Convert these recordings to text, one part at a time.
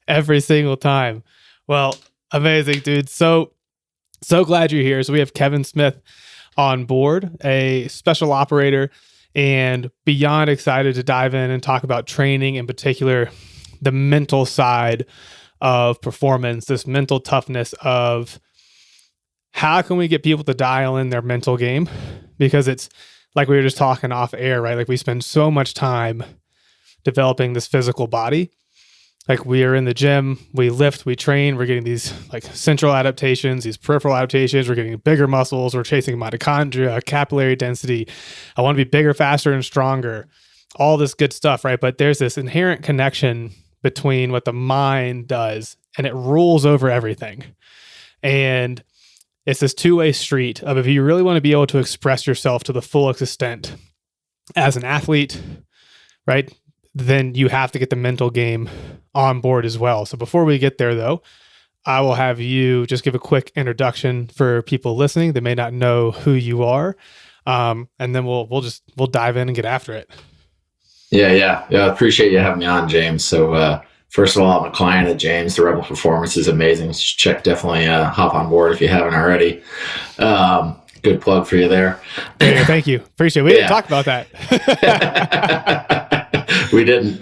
every single time. Well, amazing, dude. So glad you're here. So we have Kevin Smith on board, a special operator, and beyond excited to dive in and talk about training, in particular, the mental side of performance, this mental toughness of how can we get people to dial in their mental game? Because it's like we were just talking off air, right? Like we spend so much time developing this physical body. Like we are in the gym, we lift, we train, we're getting these like central adaptations, these peripheral adaptations, we're getting bigger muscles, we're chasing mitochondria, capillary density. I want to be bigger, faster, and stronger. All this good stuff, right? But there's this inherent connection between what the mind does and it rules over everything. And it's this two-way street of if you really want to be able to express yourself to the full extent as an athlete, right, then you have to get the mental game on board as well. So before we get there, though, I will have you just give a quick introduction for people listening that may not know who you are, and then we'll dive in and get after it. Yeah. I appreciate you having me on, James. So first of all, I'm a client of James. The Rebel Performance is amazing. Definitely hop on board if you haven't already. Good plug for you there. Hey, thank you. Appreciate it. We didn't talk about that. We didn't.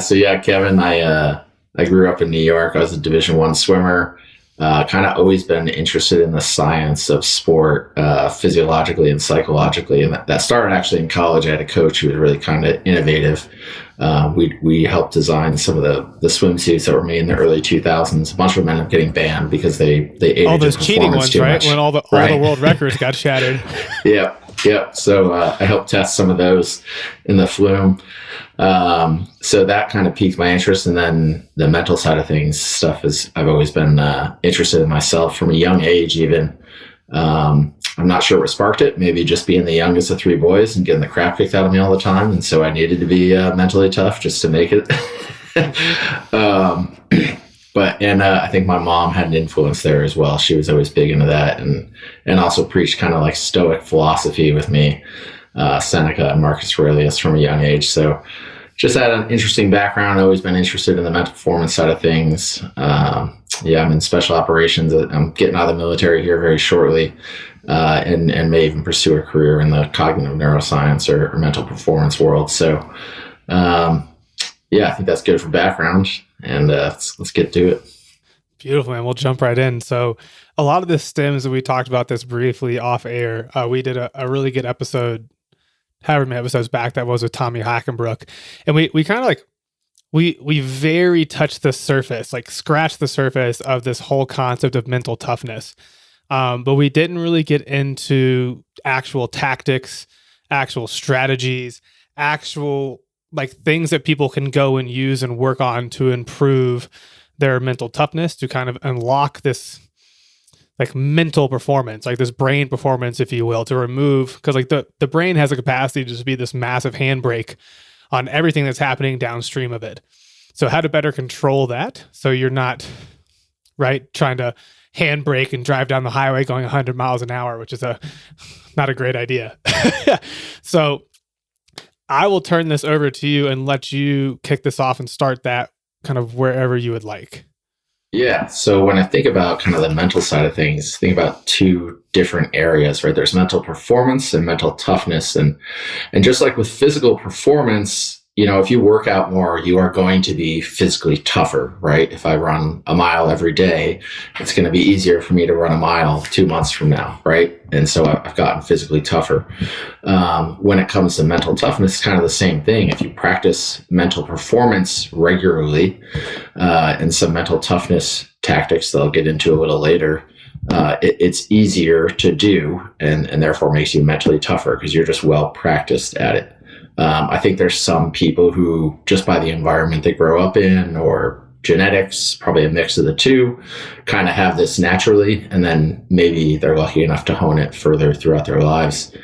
So yeah, Kevin, I grew up in New York. I was a Division I swimmer. Kind of always been interested in the science of sport, physiologically and psychologically. And that started actually in college. I had a coach who was really kind of innovative. We helped design some of the swimsuits that were made in the early 2000s. A bunch of them ended up getting banned because they aided all those cheating ones, right? Much. When all the world records got shattered. Yep. So I helped test some of those in the flume. So that kind of piqued my interest. And then the mental side of things stuff I've always been interested in myself from a young age, even. I'm not sure what sparked it. Maybe just being the youngest of three boys and getting the crap kicked out of me all the time. And so I needed to be mentally tough just to make it. I think my mom had an influence there as well. She was always big into that and also preached kind of like Stoic philosophy with me, Seneca and Marcus Aurelius from a young age. So just had an interesting background, always been interested in the mental performance side of things. I'm in special operations. I'm getting out of the military here very shortly, and may even pursue a career in the cognitive neuroscience or mental performance world. So, I think that's good for background, and let's get to it. Beautiful, man. We'll jump right in. So a lot of this stems, and we talked about this briefly off air. We did a really good episode, however many episodes back that was, with Tommy Hackenbrook. And we kind of like, we very touched the surface, like scratched the surface of this whole concept of mental toughness. But we didn't really get into actual tactics, actual strategies, actual like things that people can go and use and work on to improve their mental toughness, to kind of unlock this like mental performance, like this brain performance, if you will, to remove, because like the brain has a capacity to just be this massive handbrake on everything that's happening downstream of it. So how to better control that so you're not trying to handbrake and drive down the highway going 100 miles an hour, which is not a great idea. So I will turn this over to you and let you kick this off and start that kind of wherever you would like. Yeah. So when I think about kind of the mental side of things, think about two different areas, right? There's mental performance and mental toughness. And just like with physical performance, if you work out more, you are going to be physically tougher, right? If I run a mile every day, it's going to be easier for me to run a mile 2 months from now, right? And so I've gotten physically tougher. When it comes to mental toughness, it's kind of the same thing. If you practice mental performance regularly, and some mental toughness tactics that I'll get into a little later, it's easier to do and therefore makes you mentally tougher because you're just well practiced at it. I think there's some people who, just by the environment they grow up in or genetics, probably a mix of the two, kind of have this naturally, and then maybe they're lucky enough to hone it further throughout their lives.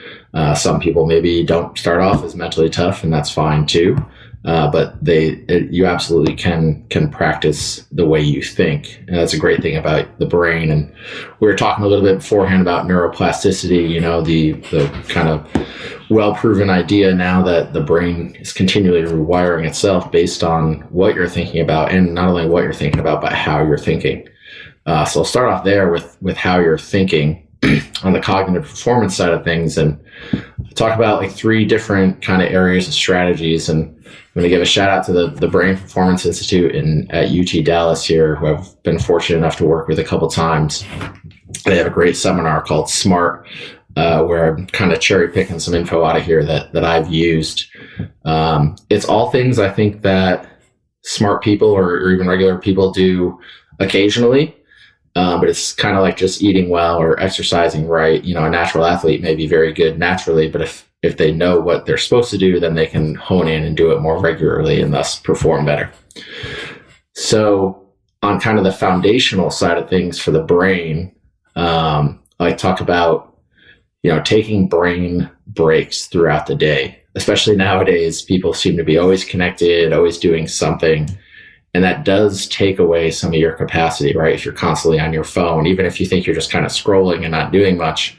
Some people maybe don't start off as mentally tough, and that's fine too. but you absolutely can practice the way you think, and that's a great thing about the brain. And we were talking a little bit beforehand about neuroplasticity. The kind of well proven idea now that the brain is continually rewiring itself based on what you're thinking about, and not only what you're thinking about, but how you're thinking. So I'll start off there with how you're thinking on the cognitive performance side of things, and talk about like 3 different kind of areas of strategies. And I'm going to give a shout out to the Brain Performance Institute at UT Dallas here, who I've been fortunate enough to work with a couple times. They have a great seminar called SMART, where I'm kind of cherry picking some info out of here that I've used. It's all things I think that smart people or even regular people do occasionally. But it's kind of like just eating well or exercising right. A natural athlete may be very good naturally, but if they know what they're supposed to do, then they can hone in and do it more regularly and thus perform better. So on kind of the foundational side of things for the brain, I talk about, taking brain breaks throughout the day. Especially nowadays, people seem to be always connected, always doing something. And that does take away some of your capacity, right? If you're constantly on your phone, even if you think you're just kind of scrolling and not doing much,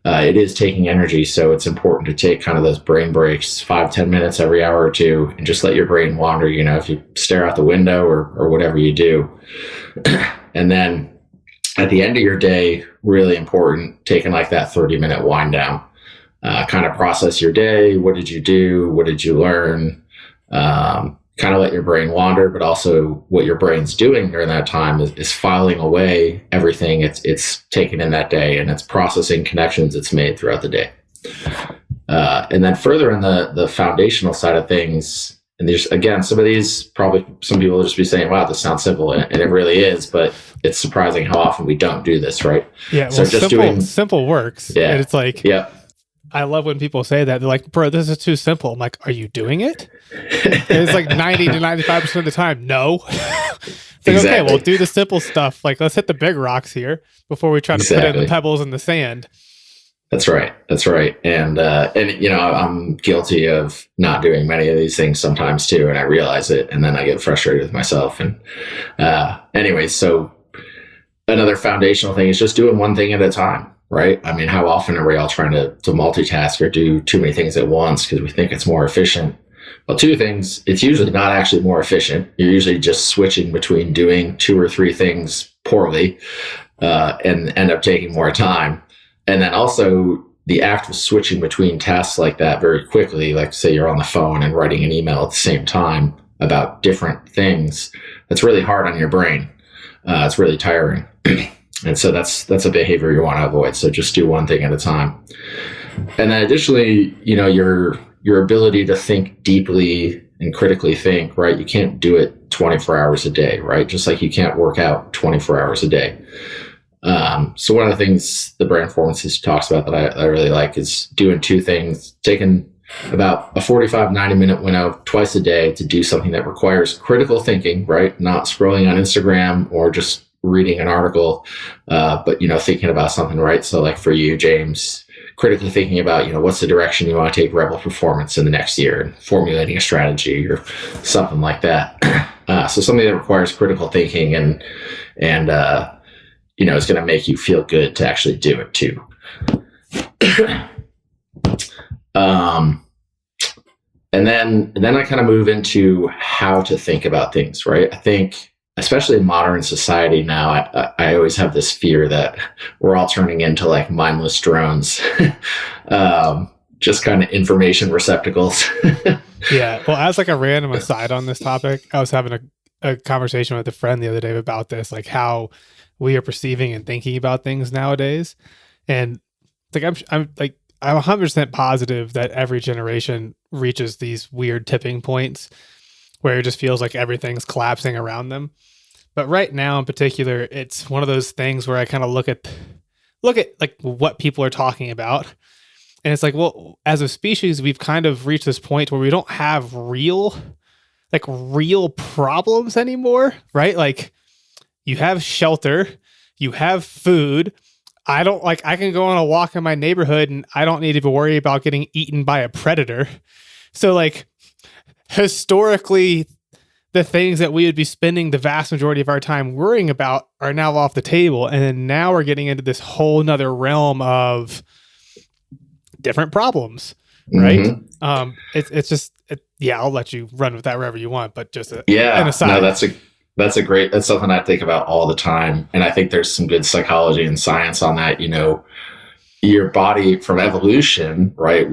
it is taking energy. So it's important to take kind of those brain breaks, 5-10 minutes every hour or two, and just let your brain wander, if you stare out the window or whatever you do. And then at the end of your day, really important, taking like that 30-minute wind down, kind of process your day. What did you do? What did you learn? Kind of let your brain wander, but also what your brain's doing during that time is filing away everything it's taken in that day, and it's processing connections it's made throughout the day. And then further in the foundational side of things, and there's, again, some of these, probably some people will just be saying, wow, this sounds simple, and it really is, but it's surprising how often we don't do this, right? Yeah, well, so just simple works. Yeah. And it's like, yeah. I love when people say that. They're like, bro, this is too simple. I'm like, are you doing it? And it's like 90 to 95% of the time, no. It's like, exactly. Okay, well, do the simple stuff. Like, let's hit the big rocks here before we try to put in the pebbles in the sand. That's right. And I'm guilty of not doing many of these things sometimes too, and I realize it, and then I get frustrated with myself. And anyway, so another foundational thing is just doing one thing at a time. Right? I mean, how often are we all trying to multitask or do too many things at once because we think it's more efficient? Well, 2 things, it's usually not actually more efficient. You're usually just switching between doing 2 or 3 things poorly and end up taking more time. And then also the act of switching between tasks like that very quickly, like say you're on the phone and writing an email at the same time about different things, that's really hard on your brain. It's really tiring. And so that's a behavior you want to avoid. So just do one thing at a time. And then additionally, your ability to think deeply and critically think, right? You can't do it 24 hours a day, right? Just like you can't work out 24 hours a day. So one of the things the Brain Performance Institute talks about that I really like is doing 2 things, taking about a 45-90 minute window twice a day to do something that requires critical thinking, right? Not scrolling on Instagram or just reading an article, but thinking about something, right? So like for you, James, critically thinking about what's the direction you want to take Rebel Performance in the next year, and formulating a strategy or something like that. So something that requires critical thinking and is going to make you feel good to actually do it too. And then I kind of move into how to think about things, right? I think, especially in modern society now, I always have this fear that we're all turning into like mindless drones, just kind of information receptacles. Yeah. Well, as like a random aside on this topic, I was having a conversation with a friend the other day about this, like how we are perceiving and thinking about things nowadays. And like, I'm 100% positive that every generation reaches these weird tipping points where it just feels like everything's collapsing around them. But right now in particular, it's one of those things where I kind of look at like what people are talking about. And it's like, well, as a species, we've kind of reached this point where we don't have real problems anymore, right? Like you have shelter, you have food. I can go on a walk in my neighborhood and I don't need to worry about getting eaten by a predator. So like, historically, the things that we would be spending the vast majority of our time worrying about are now off the table. And then now we're getting into this whole nother realm of different problems, right? Mm-hmm. It's just, I'll let you run with that wherever you want, but just an aside. No, that's something I think about all the time. And I think there's some good psychology and science on that. Your body from evolution, right?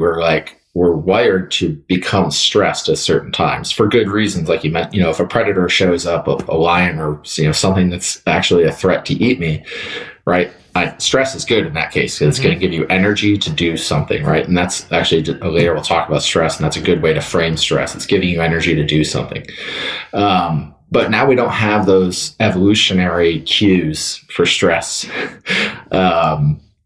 We're wired to become stressed at certain times for good reasons. Like you meant, if a predator shows up, a lion or, something that's actually a threat to eat me, right? Stress is good in that case because it's going to give you energy to do something, right? And that's actually, later we'll talk about stress, and that's a good way to frame stress. It's giving you energy to do something. But now we don't have those evolutionary cues for stress.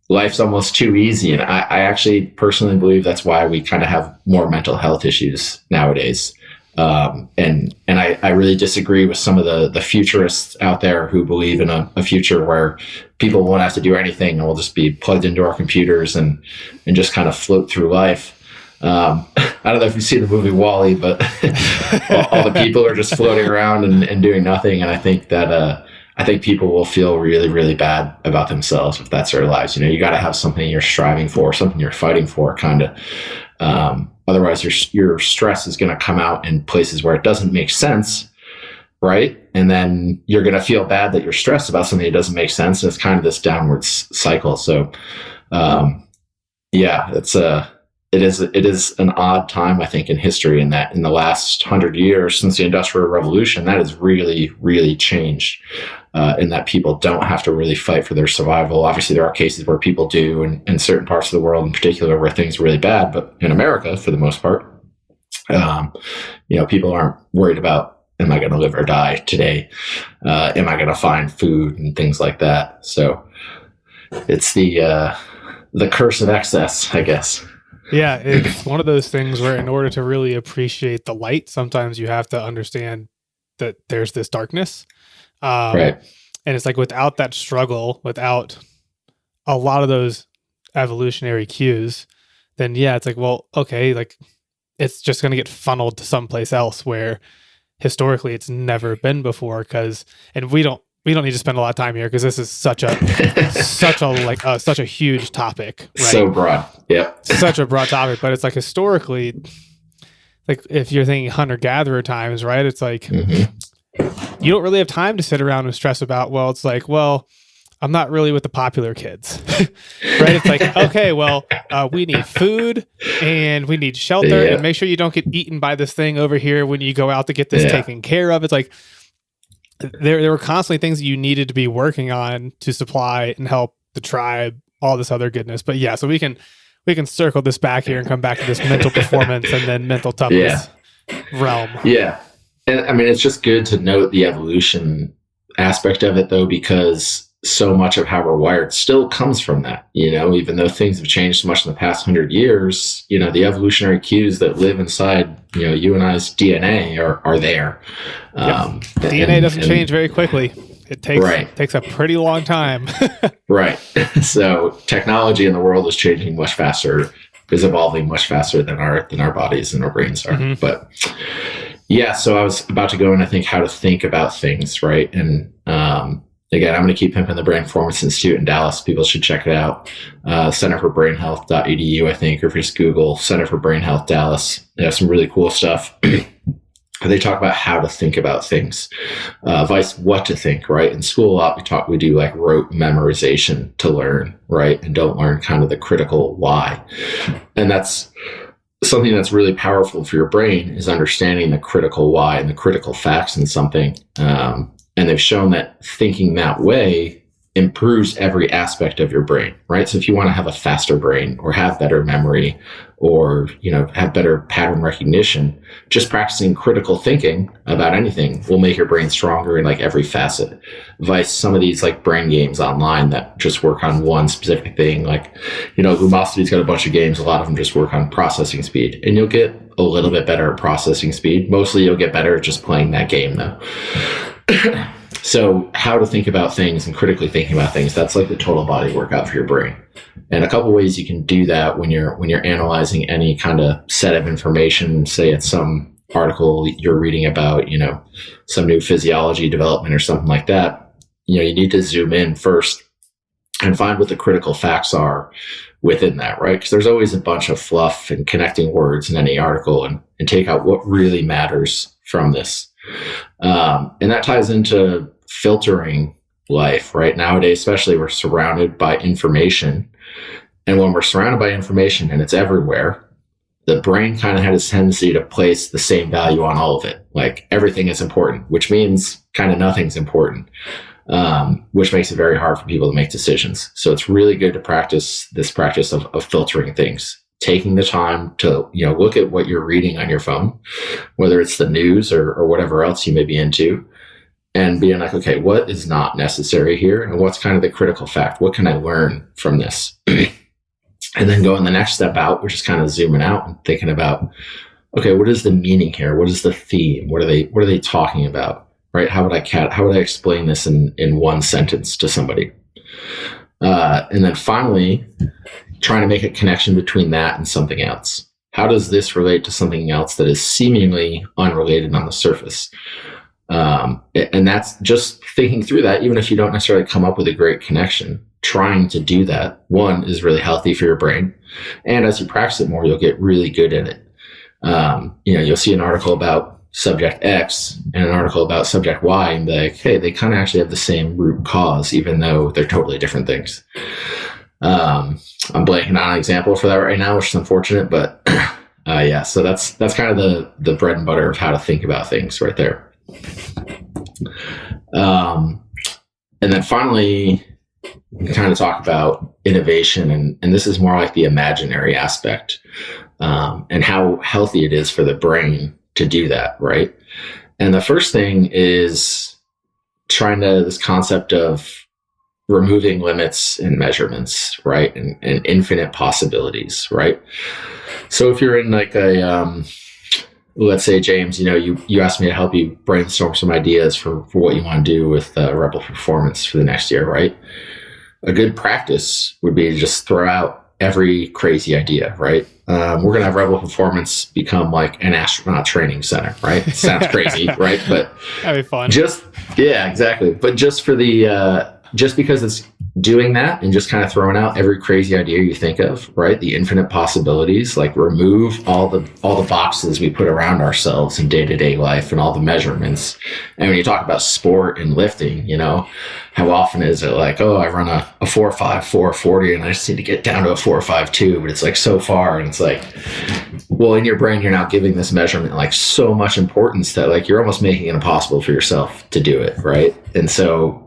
Life's almost too easy. And I actually personally believe that's why we kind of have more mental health issues nowadays. And I really disagree with some of the futurists out there who believe in a future where people won't have to do anything and we'll just be plugged into our computers and just kind of float through life. I don't know if you've seen the movie WALL-E, but all the people are just floating around and doing nothing. And I think that, I think people will feel really, really bad about themselves if that's their lives. You got to have something you're striving for, something you're fighting for, kind of. Otherwise, your stress is going to come out in places where it doesn't make sense, right? And then you're going to feel bad that you're stressed about something that doesn't make sense. And it's kind of this downward cycle. So, it is an odd time, I think, in history, in that in the last 100 years since the Industrial Revolution, that has really, really changed. In that people don't have to really fight for their survival. Obviously, there are cases where people do, and in certain parts of the world in particular where things are really bad. But in America, for the most part, people aren't worried about, am I going to live or die today? Am I going to find food and things like that? So it's the curse of excess, I guess. Yeah, it's one of those things where in order to really appreciate the light, sometimes you have to understand that there's this darkness. Right. And it's like without that struggle, without a lot of those evolutionary cues, then it's like, well, okay, like it's just going to get funneled to someplace else where historically it's never been before. And we don't need to spend a lot of time here because this is such a huge topic, right? So broad. Yep. Such a broad topic, but it's like historically, like if you're thinking hunter-gatherer times, right? It's like, you don't really have time to sit around and stress about, it's like, I'm not really with the popular kids, right? It's like, okay, we need food and we need shelter and make sure you don't get eaten by this thing over here when you go out to get this taken care of. It's like, there were constantly things that you needed to be working on to supply and help the tribe, all this other goodness. But so we can circle this back here and come back to this mental performance and then mental toughness realm. Yeah. And I mean, it's just good to note the evolution aspect of it, though, because so much of how we're wired still comes from that, even though things have changed so much in the past 100 years, the evolutionary cues that live inside, you and I's DNA are there. DNA doesn't change very quickly. It takes a pretty long time. Right. So technology in the world is changing much faster, is evolving much faster than our bodies and our brains are. Mm-hmm. But so I was about to go into how to think about things, right? And again, I'm going to keep pimping the Brain Performance Institute in Dallas. People should check it out. centerforbrainhealth.edu, I think, or if you just Google Center for Brain Health Dallas. They have some really cool stuff. They talk about how to think about things, advice what to think, right? In school a lot, we do like rote memorization to learn, right? And don't learn kind of the critical why. And that's something that's really powerful for your brain, is understanding the critical why and the critical facts in something. And they've shown that thinking that way improves every aspect of your brain, right? So if you want to have a faster brain or have better memory or, have better pattern recognition, just practicing critical thinking about anything will make your brain stronger in like every facet. Vice some of these like brain games online that just work on one specific thing, like, Lumosity's got a bunch of games. A lot of them just work on processing speed, and you'll get a little bit better at processing speed. Mostly you'll get better at just playing that game though. So how to think about things and critically thinking about things, that's like the total body workout for your brain. And a couple ways you can do that when you're analyzing any kind of set of information, say it's some article you're reading about, some new physiology development or something like that, you need to zoom in first and find what the critical facts are within that, right? Because there's always a bunch of fluff and connecting words in any article, and take out what really matters from this. And that ties into filtering life, right? Nowadays, especially, we're surrounded by information. And when we're surrounded by information and it's everywhere, the brain kind of has a tendency to place the same value on all of it. Like everything is important, which means kind of nothing's important, which makes it very hard for people to make decisions. So it's really good to practice this practice of filtering things, taking the time to, look at what you're reading on your phone, whether it's the news or whatever else you may be into, and being like, okay, what is not necessary here? And what's kind of the critical fact? What can I learn from this? And then going the next step out, which is kind of zooming out and thinking about, okay, what is the meaning here? What is the theme? What are they talking about? Right? How would I explain this in one sentence to somebody? And then finally, trying to make a connection between that and something else. How does this relate to something else that is seemingly unrelated on the surface? And that's just thinking through that, even if you don't necessarily come up with a great connection. Trying to do that, one, is really healthy for your brain. And as you practice it more, you'll get really good at it. You'll see an article about subject X and an article about subject Y and be like, hey, they kind of actually have the same root cause, even though they're totally different things. I'm blanking on an example for that right now, which is unfortunate, but yeah, so that's kind of the bread and butter of how to think about things right there. And then finally, we kind of talk about innovation, and this is more like the imaginary aspect, and how healthy it is for the brain to do that, right? And the first thing is this concept of removing limits and measurements, right? And infinite possibilities, right? So if you're in like let's say, James, you asked me to help you brainstorm some ideas for what you want to do with Rebel Performance for the next year, right? A good practice would be to just throw out every crazy idea, right? We're going to have Rebel Performance become like an astronaut training center, right? It sounds crazy, right? But that'd be fun. Yeah, exactly. But just for just because it's doing that and just kind of throwing out every crazy idea you think of, right? The infinite possibilities, like remove all the boxes we put around ourselves in day-to-day life and all the measurements. And when you talk about sport and lifting, how often is it like, oh, I run a 4.5, 440, and I just need to get down to a 4.52, but it's like so far. And it's like, well, in your brain, you're now giving this measurement like so much importance that like you're almost making it impossible for yourself to do it, right? And so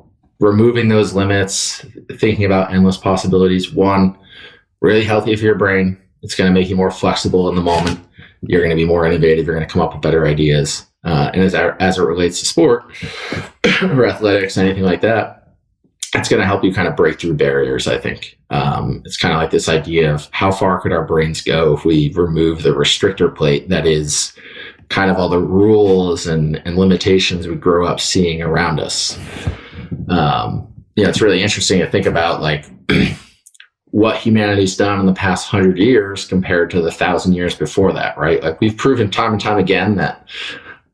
removing those limits, thinking about endless possibilities, one, really healthy for your brain. It's going to make you more flexible in the moment. You're going to be more innovative. You're going to come up with better ideas. And as it relates to sport or athletics, anything like that, it's going to help you kind of break through barriers, I think. It's kind of like this idea of how far could our brains go if we remove the restrictor plate that is kind of all the rules and limitations we grow up seeing around us. It's really interesting to think about like what humanity's done in the past 100 years compared to the 1,000 years before that, right? Like we've proven time and time again that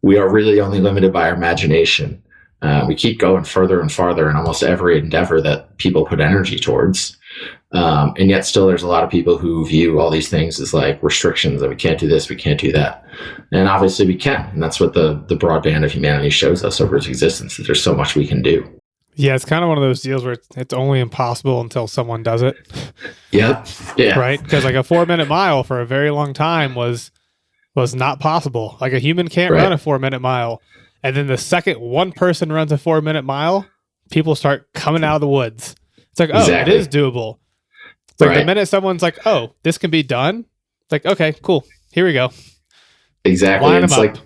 we are really only limited by our imagination. We keep going further and farther in almost every endeavor that people put energy towards. And yet still there's a lot of people who view all these things as like restrictions, that we can't do this, we can't do that. And obviously we can. And that's what the broadband of humanity shows us over its existence, that there's so much we can do. Yeah, it's kind of one of those deals where it's only impossible until someone does it. Yep. Yeah. Right? Because like a 4-minute mile for a very long time was not possible. Like a human can't run a 4-minute mile. And then the second one person runs a 4-minute mile, people start coming out of the woods. It's like, oh, exactly. It is doable. It's like the minute someone's like, oh, this can be done. It's like, okay, cool. Here we go. Exactly. Line it's them like, up.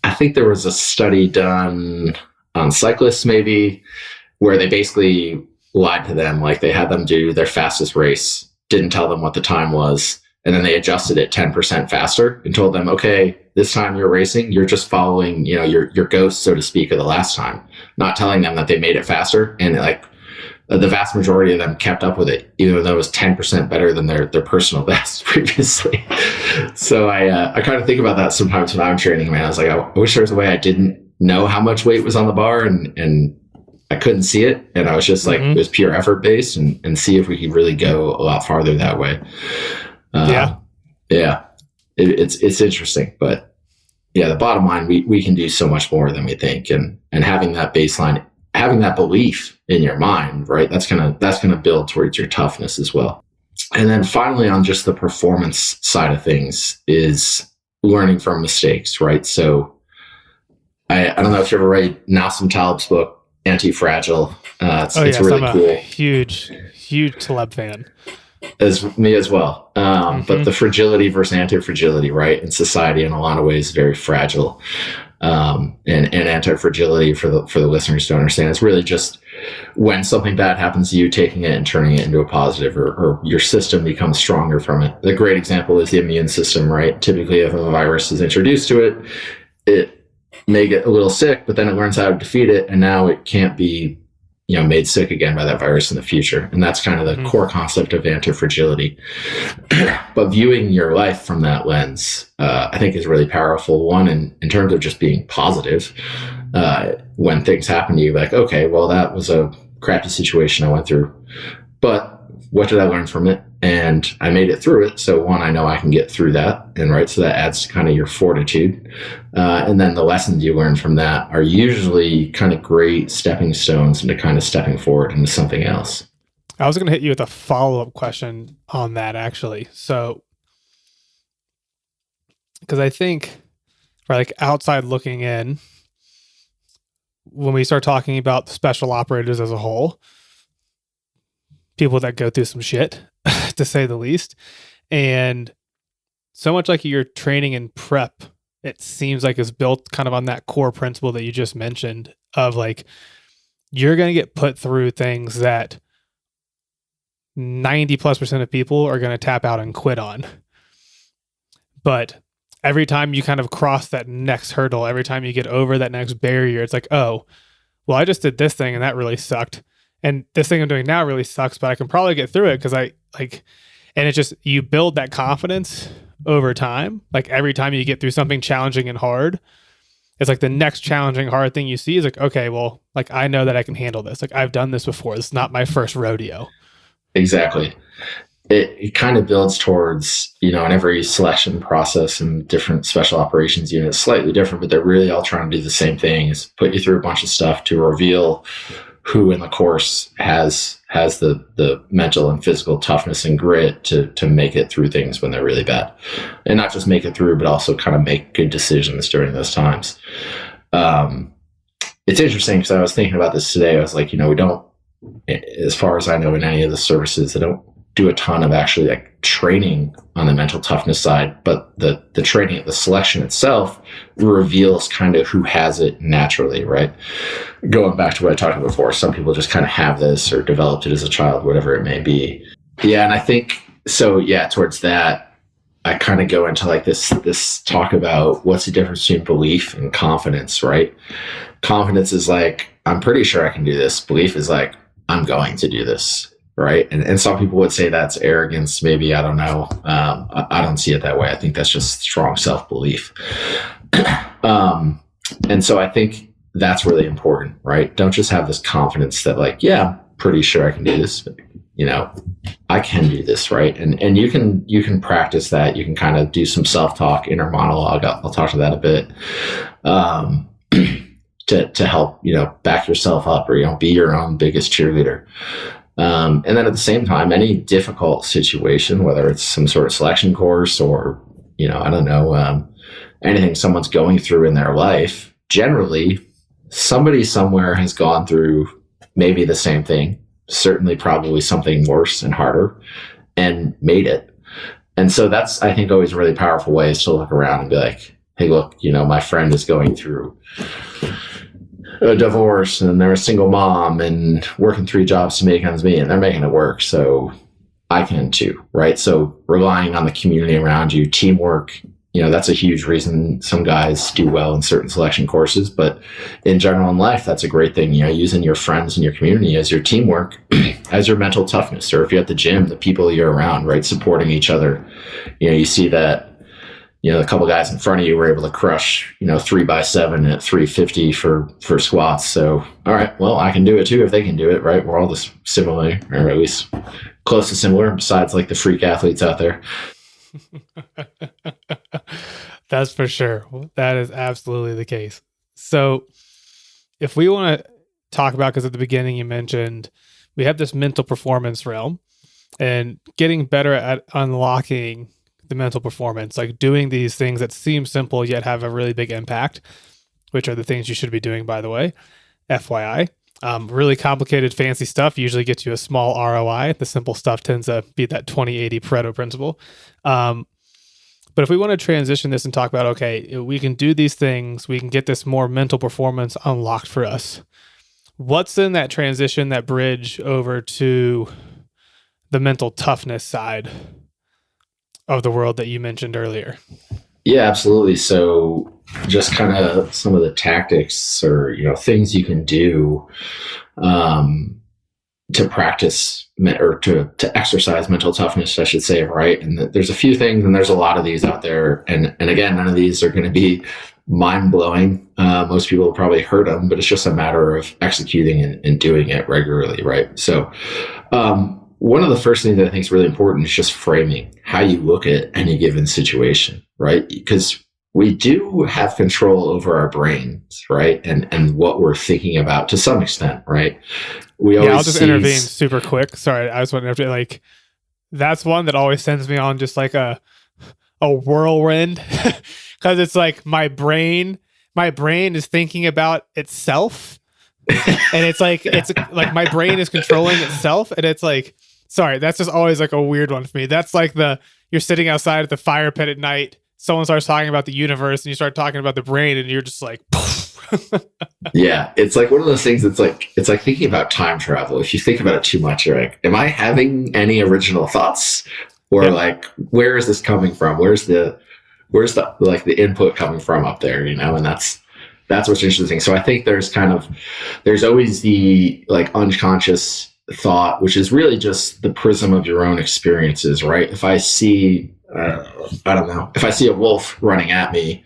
I think there was a study done on cyclists maybe, where they basically lied to them. Like they had them do their fastest race, didn't tell them what the time was. And then they adjusted it 10% faster and told them, okay, this time you're racing, you're just following, your ghost, so to speak, of the last time, not telling them that they made it faster. And like the vast majority of them kept up with it, even though it was 10% better than their personal best previously. So I kind of think about that sometimes when I'm training, man. I was like, I wish there was a way I didn't know how much weight was on the bar and I couldn't see it. And I was just like, it was pure effort based and see if we could really go a lot farther that way. It's interesting, but yeah, the bottom line, we can do so much more than we think. And having that baseline, having that belief in your mind, right? That's going to build towards your toughness as well. And then finally, on just the performance side of things is learning from mistakes, right? So I don't know if you ever read Nassim Taleb's book, Anti-Fragile. It's really cool. I'm a huge Taleb fan. As me as well. But the fragility versus anti-fragility, right? In society, in a lot of ways, very fragile. And anti-fragility, for the listeners to understand, it's really just when something bad happens to you, taking it and turning it into a positive, or your system becomes stronger from it. The great example is the immune system, right? Typically, if a virus is introduced to it, it may get a little sick, but then it learns how to defeat it, and now it can't be made sick again by that virus in the future. And that's kind of the core concept of anti-fragility. But viewing your life from that lens, I think is really powerful. One, in terms of just being positive, when things happen to you, like, okay, well, that was a crappy situation I went through, but what did I learn from it? And I made it through it. So one, I know I can get through that. And right. So that adds to kind of your fortitude. And then the lessons you learn from that are usually kind of great stepping stones into kind of stepping forward into something else. I was going to hit you with a follow-up question on that, actually. So, because I think, like, outside looking in, when we start talking about special operators as a whole, people that go through some shit, to say the least. And so much like your training and prep, it seems like is built kind of on that core principle that you just mentioned of like, you're going to get put through things that 90+% of people are going to tap out and quit on. But every time you kind of cross that next hurdle, every time you get over that next barrier, it's like, oh, well, I just did this thing and that really sucked. And this thing I'm doing now really sucks, but I can probably get through it because and it's just, you build that confidence over time. Like every time you get through something challenging and hard, it's like the next challenging, hard thing you see is like, okay, well, like I know that I can handle this. Like I've done this before. This is not my first rodeo. Exactly. It kind of builds towards, in every selection process and different special operations unit is slightly different, but they're really all trying to do the same thing, is put you through a bunch of stuff to reveal who in the course has the mental and physical toughness and grit to make it through things when they're really bad. And not just make it through, but also kind of make good decisions during those times. It's interesting because I was thinking about this today. I was like, we don't, as far as I know, in any of the services, they don't do a ton of actually like training on the mental toughness side, but the training, the selection itself reveals kind of who has it naturally, right? Going back to what I talked about before, some people just kind of have this or developed it as a child, whatever it may be. Yeah. And I think, so yeah, towards that, I kind of go into like this talk about what's the difference between belief and confidence, right? Confidence is like, I'm pretty sure I can do this. Belief is like, I'm going to do this. Right. And some people would say that's arrogance. Maybe, I don't know. I don't see it that way. I think that's just strong self-belief. And so I think that's really important, right? Don't just have this confidence that like, yeah, I'm pretty sure I can do this. But, I can do this. Right. And you can practice that. You can kind of do some self-talk, inner monologue. I'll talk to that a bit. To help, back yourself up or, be your own biggest cheerleader. And then at the same time, any difficult situation, whether it's some sort of selection course or, I don't know, anything someone's going through in their life, generally somebody somewhere has gone through maybe the same thing, certainly probably something worse and harder, and made it. And so that's, I think, always a really powerful way is to look around and be like, hey, look, my friend is going through a divorce and they're a single mom and working 3 jobs to make ends meet, and they're making it work. So I can too, right? So relying on the community around you, teamwork that's a huge reason some guys do well in certain selection courses. But in general in life, that's a great thing. Using your friends and your community as your teamwork, as your mental toughness, or if you're at the gym, the people you're around, right, supporting each other. You see that, a couple guys in front of you were able to crush, 3x7 at 350 for squats. So, all right, well, I can do it too if they can do it, right? We're all just similar, or at least close to similar, besides like the freak athletes out there. That's for sure. That is absolutely the case. So if we want to talk about, because at the beginning you mentioned we have this mental performance realm and getting better at unlocking the mental performance, like doing these things that seem simple yet have a really big impact, which are the things you should be doing, by the way, FYI. Really complicated, fancy stuff usually gets you a small ROI. The simple stuff tends to be that 20-80 Pareto principle. But if we want to transition this and talk about, okay, we can do these things, we can get this more mental performance unlocked for us. What's in that transition, that bridge over to the mental toughness side of the world that you mentioned earlier? Yeah, absolutely. So just kind of some of the tactics or, things you can do to practice or to exercise mental toughness, I should say, right? And there's a few things, and there's a lot of these out there. And again, none of these are going to be mind-blowing. Most people have probably heard them, but it's just a matter of executing and doing it regularly, right? So one of the first things that I think is really important is just framing how you look at any given situation, right? Because we do have control over our brains, right? And what we're thinking about to some extent, right? I'll just intervene super quick. Sorry, I just want to intervene. Like, that's one that always sends me on just like a whirlwind, because it's like my brain is thinking about itself, and it's like my brain is controlling itself, and it's like, sorry, that's just always like a weird one for me. That's like you're sitting outside at the fire pit at night, someone starts talking about the universe, and you start talking about the brain, and you're just like, yeah, it's like one of those things. It's like thinking about time travel. If you think about it too much, you're like, am I having any original thoughts, or like, where is this coming from? Where's the like the input coming from up there? And that's what's interesting. So I think there's always the like unconscious thought, which is really just the prism of your own experiences, right? If I see, if I see a wolf running at me,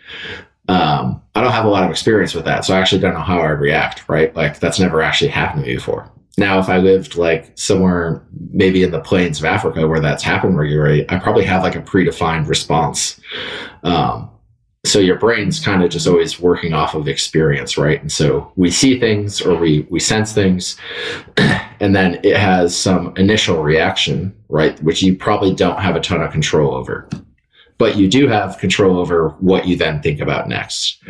I don't have a lot of experience with that. So I actually don't know how I'd react, right? Like, that's never actually happened to me before. Now, if I lived like somewhere maybe in the plains of Africa where that's happened regularly, I probably have like a predefined response. So your brain's kind of just always working off of experience, right? And so we see things, or we sense things, and then it has some initial reaction, right? Which you probably don't have a ton of control over. But you do have control over what you then think about next,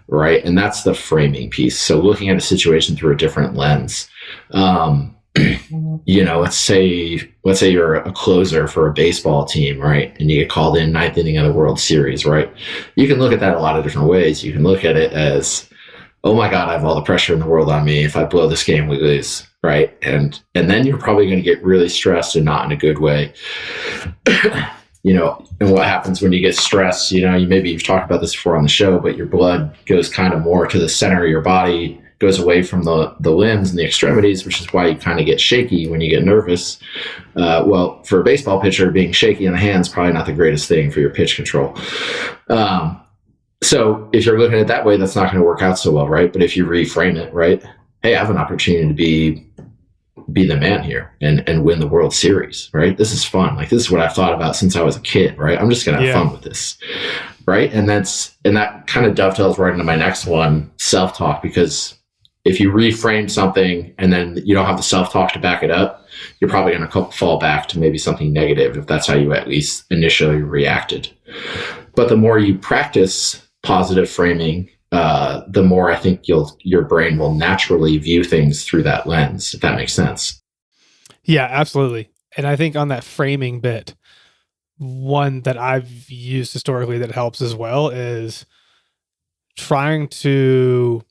right? And that's the framing piece. So looking at a situation through a different lens. Let's say you're a closer for a baseball team, right? And you get called in ninth inning of the World Series, right? You can look at that a lot of different ways. You can look at it as, oh my God, I have all the pressure in the world on me. If I blow this game, we lose, right? And then you're probably going to get really stressed, and not in a good way. And what happens when you get stressed, you've talked about this before on the show, but your blood goes kind of more to the center of your body, goes away from the limbs and the extremities, which is why you kind of get shaky when you get nervous. Well, for a baseball pitcher, being shaky in the hands, probably not the greatest thing for your pitch control. So if you're looking at it that way, that's not going to work out so well, right? But if you reframe it, right? Hey, I have an opportunity to be the man here and win the World Series, right? This is fun. Like, this is what I've thought about since I was a kid, right? I'm just going to have fun with this, right? And that kind of dovetails right into my next one, self-talk, because if you reframe something and then you don't have the self-talk to back it up, you're probably going to fall back to maybe something negative, if that's how you at least initially reacted. But the more you practice positive framing, the more I think your brain will naturally view things through that lens, if that makes sense. Yeah, absolutely. And I think on that framing bit, one that I've used historically that helps as well is trying to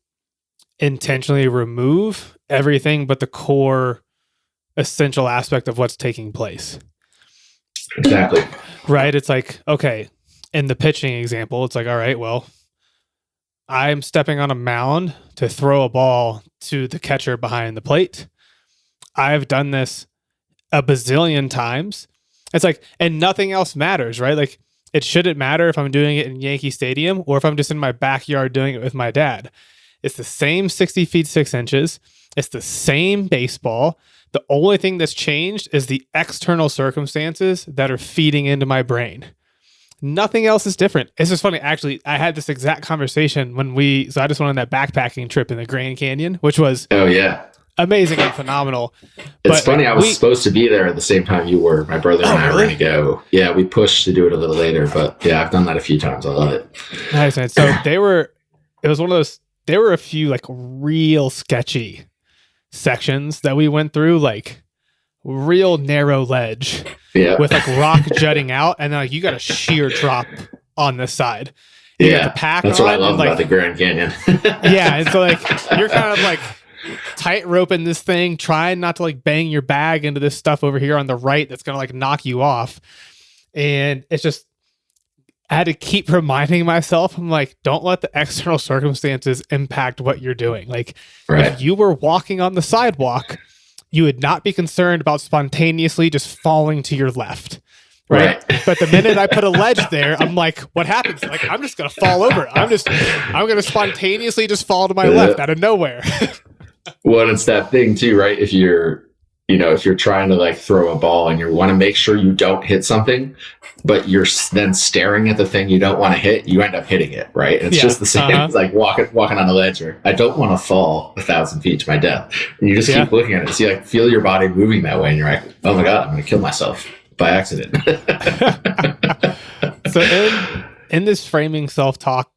intentionally remove everything but the core essential aspect of what's taking place. Exactly. Right? It's like, okay, in the pitching example, it's like, all right, well, I'm stepping on a mound to throw a ball to the catcher behind the plate. I've done this a bazillion times. It's like, and nothing else matters, right? Like, it shouldn't matter if I'm doing it in Yankee Stadium or if I'm just in my backyard doing it with my dad. It's the same 60 feet 6 inches. It's the same baseball. The only thing that's changed is the external circumstances that are feeding into my brain. Nothing else is different. It's just funny. Actually, I had this exact conversation so I just went on that backpacking trip in the Grand Canyon, which was amazing and phenomenal. It's funny. I was supposed to be there at the same time you were. My brother and I were going to go. Yeah, we pushed to do it a little later, but yeah, I've done that a few times. I love it. Nice, man. So there were a few like real sketchy sections that we went through, like real narrow ledge with like rock jutting out, and then like you got a sheer drop on this side. You got the pack. That's what I love about the Grand Canyon. Yeah, and so like you're kind of like tight roping this thing, trying not to like bang your bag into this stuff over here on the right that's gonna like knock you off. And it's just, I had to keep reminding myself, I'm like, don't let the external circumstances impact what you're doing. Like, if you were walking on the sidewalk, you would not be concerned about spontaneously just falling to your left. Right. But the minute I put a ledge there, I'm like, what happens? Like, I'm just going to fall over. I'm going to spontaneously just fall to my left out of nowhere. Well, it's that thing too, right? If you're trying to like throw a ball and you want to make sure you don't hit something, but you're then staring at the thing you don't want to hit, you end up hitting it, right? And it's just the same as like walking on a ledge. Or I don't want to fall 1,000 feet to my death. And you just keep looking at it. So you like feel your body moving that way, and you're like, oh my God, I'm going to kill myself by accident. So in this framing self-talk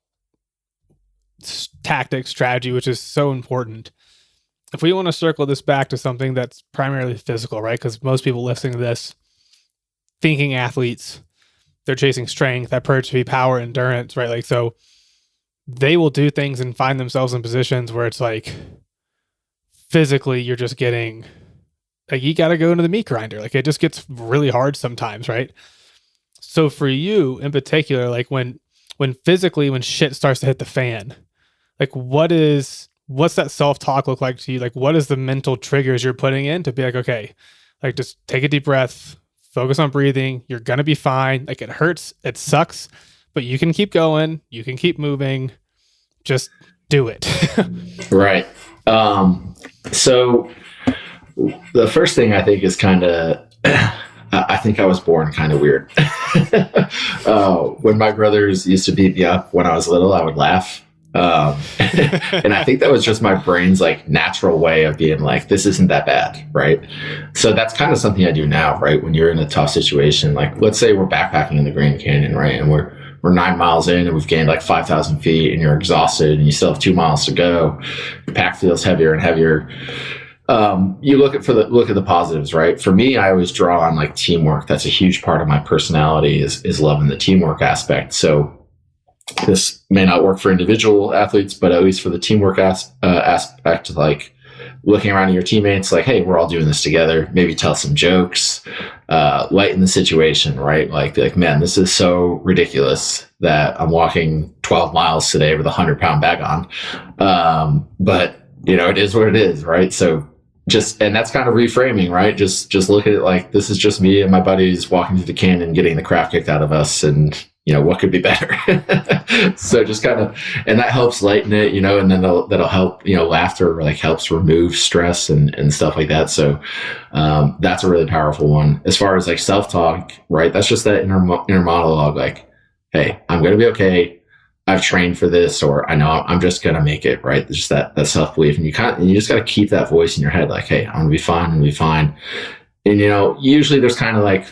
tactic strategy, which is so important, if we want to circle this back to something that's primarily physical, right? Because most people listening to this, thinking athletes, they're chasing strength, hypertrophy, power, endurance, right? Like, so they will do things and find themselves in positions where it's like, physically, you're just getting, like, you got to go into the meat grinder. Like, it just gets really hard sometimes, right? So for you in particular, like when physically, when shit starts to hit the fan, like what's that self-talk look like to you? Like, what is the mental triggers you're putting in to be like, okay, like just take a deep breath, focus on breathing. You're going to be fine. Like, it hurts. It sucks, but you can keep going. You can keep moving. Just do it. Right. So the first thing I think is kind of, I think I was born kind of weird. When my brothers used to beat me up when I was little, I would laugh. And I think that was just my brain's like natural way of being like, this isn't that bad, right? So that's kind of something I do now, right? When you're in a tough situation, like let's say we're backpacking in the Grand Canyon, right? And we're 9 miles in and we've gained like 5,000 feet and you're exhausted and you still have 2 miles to go. Your pack feels heavier and heavier. You look at the positives, right? For me, I always draw on like teamwork. That's a huge part of my personality is loving the teamwork aspect. So this may not work for individual athletes, but at least for the teamwork aspect, like looking around at your teammates, like, hey, we're all doing this together. Maybe tell some jokes, lighten the situation, right? Like, man, this is so ridiculous that I'm walking 12 miles today with a 100-pound bag on. But it is what it is, right? So and that's kind of reframing, right? Just look at it like, this is just me and my buddies walking through the canyon, getting the crap kicked out of us, and what could be better? So just kind of, and that helps lighten it, and then that'll help, laughter like helps remove stress and stuff like that. So that's a really powerful one. As far as like self-talk, right? That's just that inner monologue, like, hey, I'm going to be okay. I've trained for this, or I know I'm just going to make it, right? There's just that self-belief. And you just got to keep that voice in your head. Like, hey, I'm going to be fine. I'm going to be fine. And, usually there's kind of like,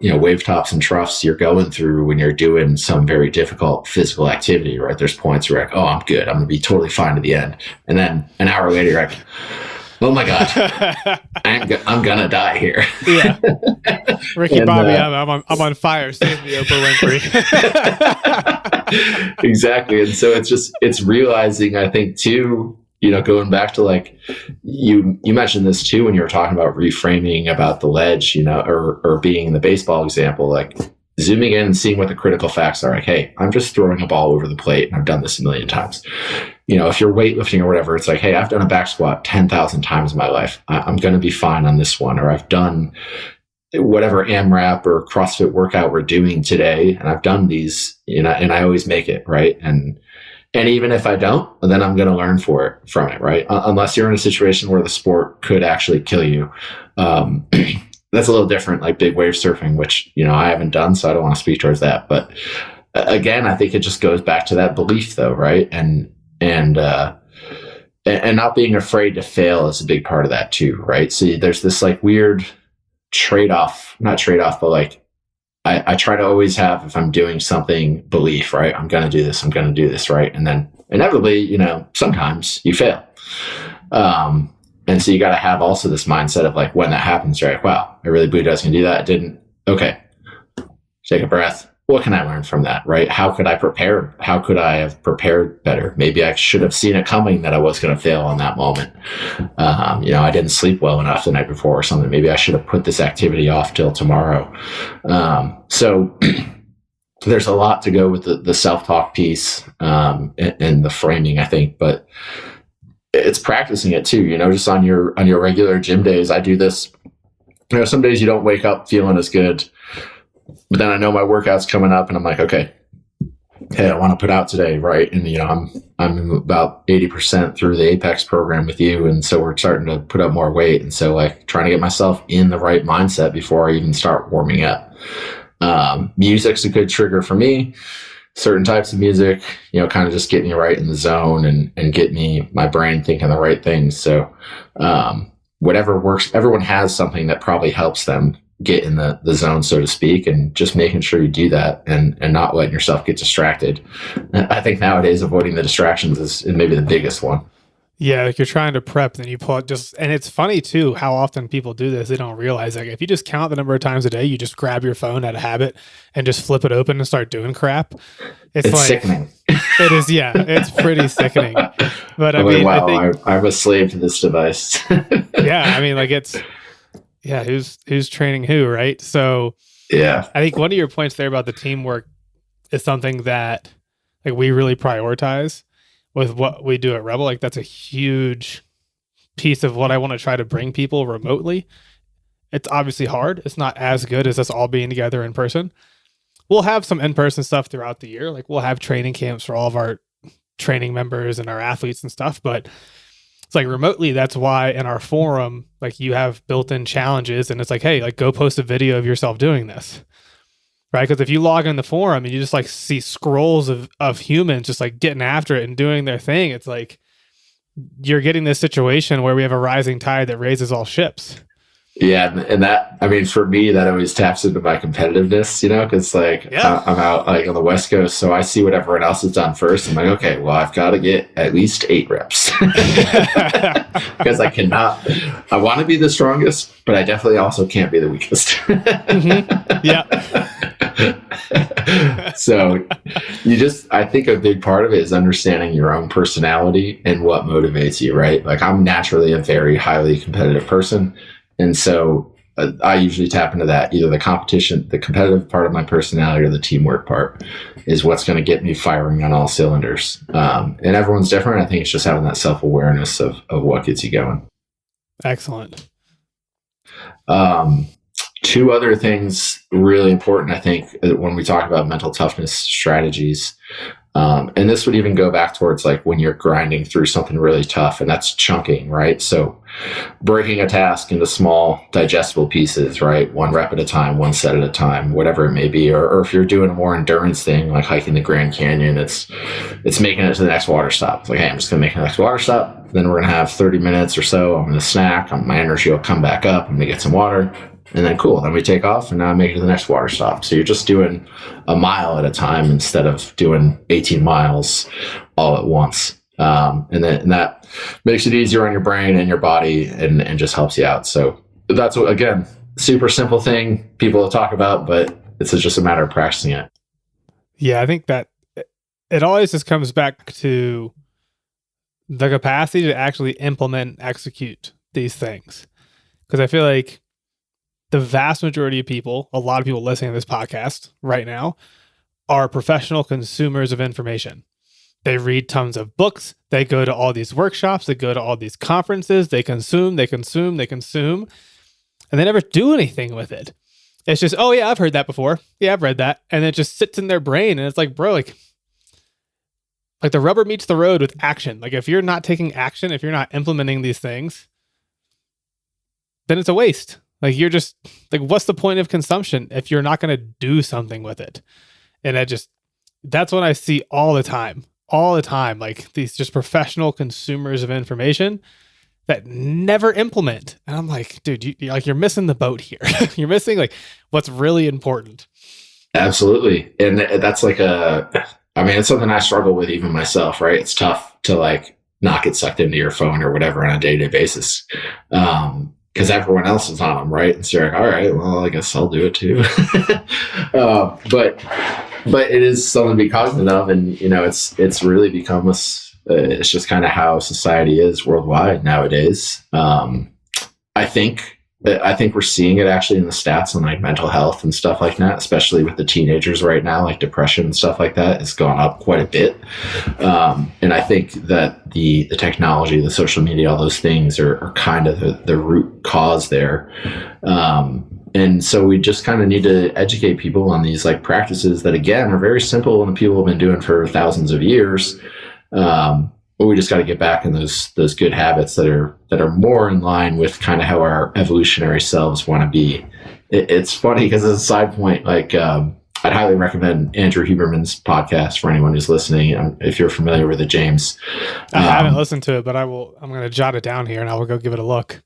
wave tops and troughs you're going through when you're doing some very difficult physical activity, right? There's points where you're like, oh, I'm good. I'm going to be totally fine to the end. And then an hour later, you're like, oh my God, I'm going to die here. Yeah. Ricky Bobby, I'm on fire. Save me, Oprah Winfrey. Exactly. And so it's realizing, I think too, going back to like, you mentioned this too, when you were talking about reframing about the ledge, or being the baseball example, like zooming in and seeing what the critical facts are. Like, hey, I'm just throwing a ball over the plate, and I've done this a million times. If you're weightlifting or whatever, it's like, hey, I've done a back squat 10,000 times in my life. I'm going to be fine on this one. Or I've done whatever AMRAP or CrossFit workout we're doing today, and I've done these, and I always make it, right? And even if I don't, then I'm going to learn from it, right? Unless you're in a situation where the sport could actually kill you. That's a little different, like big wave surfing, which, I haven't done, so I don't want to speak towards that. But again, I think it just goes back to that belief though, right? And not being afraid to fail is a big part of that too, right? So there's this like weird not trade-off, but like I try to always have, if I'm doing something, belief, right? I'm going to do this, right? And then inevitably, sometimes you fail. And so you got to have also this mindset of like, when that happens, right? Wow, I really believed I was going to do that. I didn't. Okay. Take a breath. What can I learn from that, right? How could I prepare? How could I have prepared better? Maybe I should have seen it coming that I was going to fail in that moment. I didn't sleep well enough the night before or something. Maybe I should have put this activity off till tomorrow. So there's a lot to go with the self-talk piece and the framing, I think, but it's practicing it too, just on your regular gym days. I do this, some days you don't wake up feeling as good, but then I know my workout's coming up and I'm like, okay, hey, I want to put out today, right? And I'm about 80% through the Apex program with you, and so we're starting to put up more weight, and so like trying to get myself in the right mindset before I even start warming up. Music's a good trigger for me. Certain types of music, kind of just get me right in the zone and get my brain thinking the right things. So whatever works, everyone has something that probably helps them get in the zone, so to speak, and just making sure you do that and not letting yourself get distracted. I think nowadays avoiding the distractions is maybe the biggest one. Yeah, like you're trying to prep, then you pull it and it's funny too how often people do this. They don't realize, like, if you just count the number of times a day, you just grab your phone out of habit and just flip it open and start doing crap. It's like sickening. It is, yeah, it's pretty sickening. But I mean, wow, I think I'm a slave to this device. yeah, I mean, like who's training who, right? So yeah, I think one of your points there about the teamwork is something that like we really prioritize with what we do at Rebel. Like that's a huge piece of what I want to try to bring people remotely. It's obviously hard. It's not as good as us all being together in person. We'll have some in-person stuff throughout the year. Like we'll have training camps for all of our training members and our athletes and stuff, but it's like remotely, that's why in our forum, like you have built-in challenges and it's like, hey, like go post a video of yourself doing this. Right? Because if you log in the forum and you just like see scrolls of humans just like getting after it and doing their thing, it's like you're getting this situation where we have a rising tide that raises all ships. Yeah, and that, I mean, for me, that always taps into my competitiveness, because like I'm out like on the West Coast, so I see what everyone else has done first. I'm like, okay, well, I've got to get at least 8 reps because I want to be the strongest, but I definitely also can't be the weakest. Mm-hmm. Yeah. So I think a big part of it is understanding your own personality and what motivates you, right? Like I'm naturally a very highly competitive person. And so I usually tap into that, either the competitive part of my personality or the teamwork part is what's going to get me firing on all cylinders. And everyone's different. I think it's just having that self-awareness of what gets you going. Excellent. 2 other things really important, I think, when we talk about mental toughness strategies. And this would even go back towards like when you're grinding through something really tough, and that's chunking, right? So breaking a task into small digestible pieces, right? 1 rep at a time, 1 set at a time, whatever it may be. Or if you're doing a more endurance thing, like hiking the Grand Canyon, it's making it to the next water stop. It's like, hey, I'm just going to make the next water stop. Then we're going to have 30 minutes or so. I'm going to snack. My energy will come back up. I'm going to get some water. And then cool, then we take off and now I make it to the next water stop. So you're just doing a mile at a time instead of doing 18 miles all at once. And that makes it easier on your brain and your body and just helps you out. So that's, again, super simple thing people talk about, but it's just a matter of practicing it. Yeah, I think that it always just comes back to the capacity to actually implement and execute these things. Because I feel like the vast majority of people, a lot of people listening to this podcast right now, are professional consumers of information. They read tons of books. They go to all these workshops. They go to all these conferences. They consume, and they never do anything with it. It's just, oh yeah, I've heard that before. Yeah, I've read that. And it just sits in their brain. And it's like, bro, like the rubber meets the road with action. Like if you're not taking action, if you're not implementing these things, then it's a waste. Like you're just like, what's the point of consumption if you're not going to do something with it? And that's what I see all the time, like these just professional consumers of information that never implement. And I'm like, dude, you're missing the boat here. You're missing like what's really important. Absolutely. And that's like it's something I struggle with even myself, right? It's tough to like not get sucked into your phone or whatever on a day-to-day basis. Because everyone else is on them, right? And so you're like, all right, well, I guess I'll do it too. But it is something to be cognizant of, and it's really become it's just kind of how society is worldwide nowadays. I think we're seeing it actually in the stats on like mental health and stuff like that, especially with the teenagers right now, like depression and stuff like that has gone up quite a bit. And I think that the technology, the social media, all those things are kind of the root cause there. And so we just kind of need to educate people on these like practices that again are very simple and people have been doing for thousands of years. But we just got to get back in those good habits that are more in line with kind of how our evolutionary selves want to be. It's funny because as a side point, like I'd highly recommend Andrew Huberman's podcast for anyone who's listening. If you're familiar with it, James. I haven't listened to it, but I'm going to jot it down here and I will go give it a look.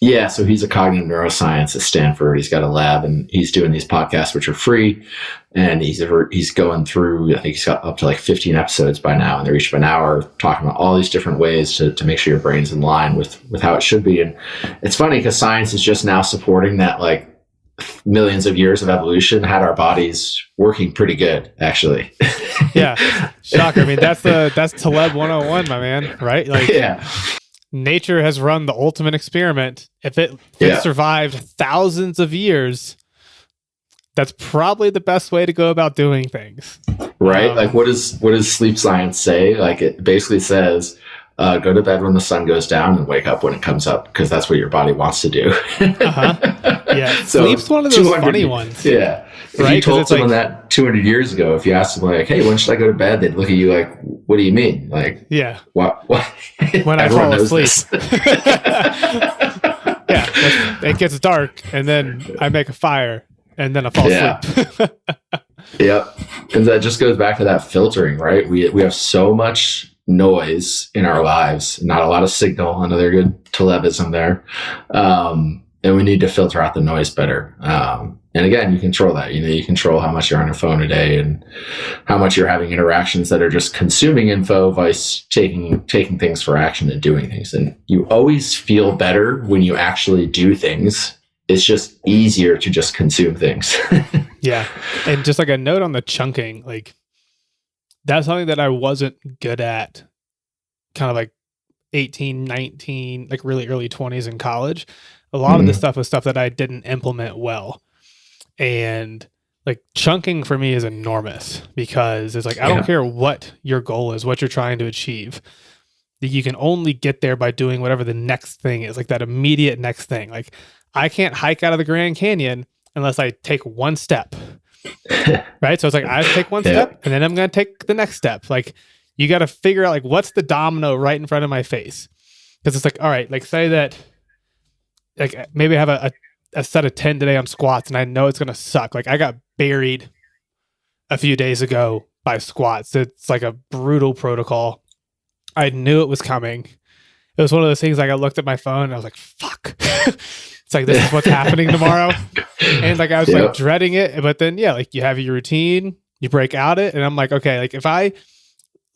Yeah, so he's a cognitive neuroscience at Stanford. He's got a lab and he's doing these podcasts, which are free. And he's going through, I think he's got up to like 15 episodes by now, and they're each of an hour talking about all these different ways to make sure your brain's in line with how it should be. And it's funny because science is just now supporting that like millions of years of evolution had our bodies working pretty good, actually. Yeah, shocker. I mean, that's Taleb 101, my man, right? Like, yeah. Nature has run the ultimate experiment. If it survived thousands of years, that's probably the best way to go about doing things. Right? Like what does sleep science say? Like it basically says, go to bed when the sun goes down and wake up when it comes up, because that's what your body wants to do. Yeah. So sleep's one of those funny ones. Yeah. If right? you told someone that 200 years ago, if you asked them like, hey, when should I go to bed? They'd look at you like, what do you mean? Like, yeah. What? When I fall asleep. Yeah. It gets dark and then I make a fire and then I fall asleep. Yep. And that just goes back to that filtering, right? We have so much noise in our lives, not a lot of signal, another good Talebism there. And we need to filter out the noise better. And again, you control that. You control how much you're on your phone a day and how much you're having interactions that are just consuming info versus taking things for action and doing things. And you always feel better when you actually do things. It's just easier to just consume things. Yeah. And just like a note on the chunking, like that's something that I wasn't good at kind of like 18, 19, like really early 20s in college. A lot of this stuff was stuff that I didn't implement well. And like chunking for me is enormous because it's like, I don't care what your goal is, what you're trying to achieve. You can only get there by doing whatever the next thing is, like that immediate next thing. Like I can't hike out of the Grand Canyon unless I take one step. Right. So it's like, I take one step and then I'm going to take the next step. Like you got to figure out like, what's the domino right in front of my face? Because it's like, all right, like say that, like maybe I have a set of 10 today on squats and I know it's going to suck. Like I got buried a few days ago by squats. It's like a brutal protocol. I knew it was coming. It was one of those things like I looked at my phone and I was like, fuck. It's like, this is what's happening tomorrow. And like, I was like dreading it. But then, yeah, like you have your routine, you break out it. And I'm like, okay, like if I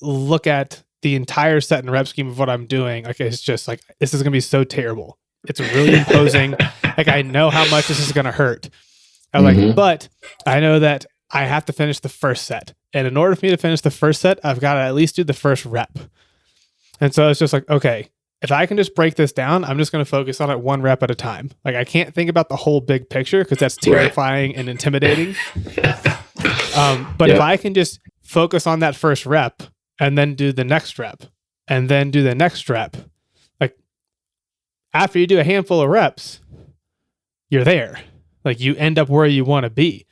look at the entire set and rep scheme of what I'm doing, like, it's just like, this is going to be so terrible. It's really imposing. Like, I know how much this is going to hurt. I'm like, but I know that I have to finish the first set. And in order for me to finish the first set, I've got to at least do the first rep. And so it's just like, okay, if I can just break this down, I'm just going to focus on it one rep at a time. Like I can't think about the whole big picture because that's terrifying and intimidating. But if I can just focus on that first rep and then do the next rep and then do the next rep, like after you do a handful of reps, you're there. Like you end up where you want to be.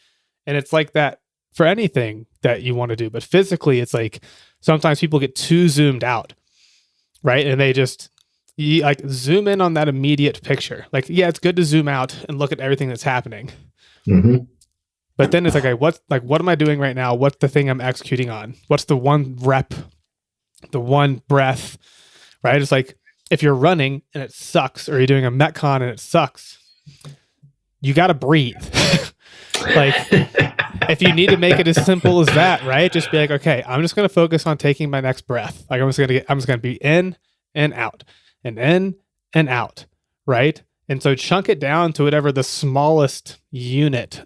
And it's like that for anything that you want to do. But physically, it's like sometimes people get too zoomed out, right? And they just like zoom in on that immediate picture. Like, yeah, it's good to zoom out and look at everything that's happening. Mm-hmm. But then it's like, what am I doing right now? What's the thing I'm executing on? What's the one rep, the one breath, right? It's like if you're running and it sucks, or you're doing a Metcon and it sucks, you got to breathe. Like if you need to make it as simple as that, right? Just be like, okay, I'm just going to focus on taking my next breath. Like I'm just going to be in and out and in and out, right? And so chunk it down to whatever the smallest unit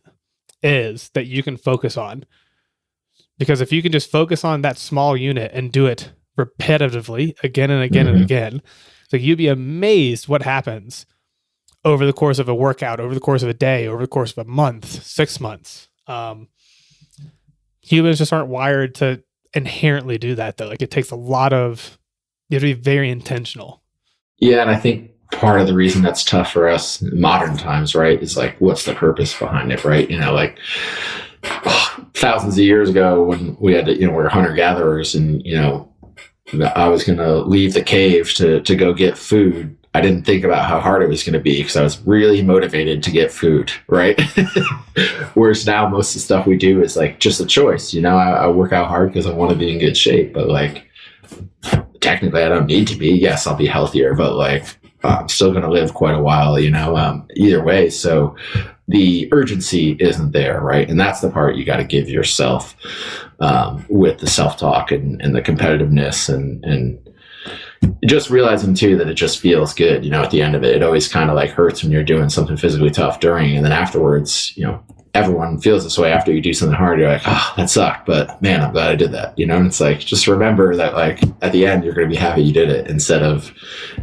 is that you can focus on. Because if you can just focus on that small unit and do it repetitively again and again and again, so you'd be amazed what happens over the course of a workout, over the course of a day, over the course of a month, 6 months. Humans just aren't wired to inherently do that though. Like it takes a lot of, you have to be very intentional. Yeah. And I think part of the reason that's tough for us in modern times, right, is like, what's the purpose behind it, right? You know, like thousands of years ago when we had to, we were hunter gatherers and, I was going to leave the cave to go get food. I didn't think about how hard it was going to be because I was really motivated to get food, right? Whereas now most of the stuff we do is like just a choice. I work out hard because I want to be in good shape, but like technically I don't need to be. Yes, I'll be healthier, but like I'm still going to live quite a while, either way. So the urgency isn't there, right? And that's the part you got to give yourself with the self-talk and the competitiveness and just realizing too that it just feels good, at the end of it. It always kind of like hurts when you're doing something physically tough during, and then afterwards, everyone feels this way after you do something hard. You're like, oh, that sucked, but man, I'm glad I did that. And it's like, just remember that like at the end, you're going to be happy you did it instead of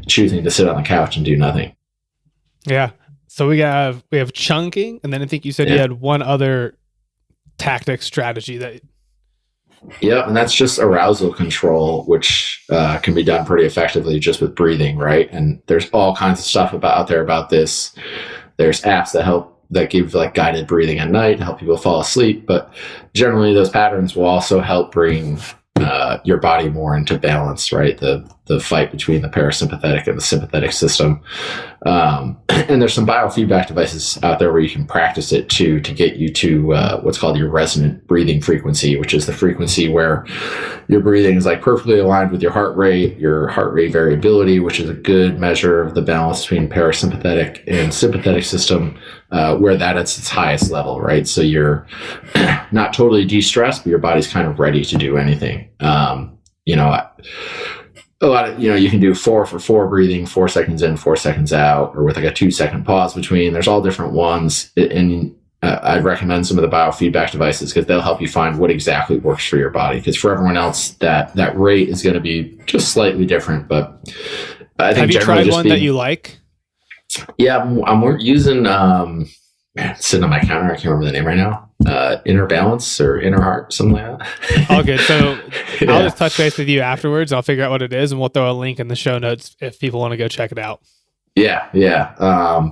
choosing to sit on the couch and do nothing. Yeah. So we have chunking, and then I think you said you had one other tactic strategy that. Yeah, and that's just arousal control, which can be done pretty effectively just with breathing, right? And there's all kinds of stuff out there about this. There's apps that give like guided breathing at night to help people fall asleep, but generally those patterns will also help bring your body more into balance, right? The fight between the parasympathetic and the sympathetic system. And there's some biofeedback devices out there where you can practice it too, to get you to what's called your resonant breathing frequency, which is the frequency where your breathing is like perfectly aligned with your heart rate variability, which is a good measure of the balance between parasympathetic and sympathetic system, where that is its highest level, right? So you're not totally de-stressed, but your body's kind of ready to do anything. A lot of, you can do 4 for 4 breathing, 4 seconds in, 4 seconds out, or with like a 2-second pause between. There's all different ones. And I'd recommend some of the biofeedback devices because they'll help you find what exactly works for your body. Because for everyone else, that rate is going to be just slightly different. But I think have you tried one that you like? Yeah, I'm using, it's sitting on my counter. I can't remember the name right now. Inner Balance or Inner Heart, something like that. All good. So I'll just touch base with you afterwards. I'll figure out what it is, and we'll throw a link in the show notes if people want to go check it out. Yeah.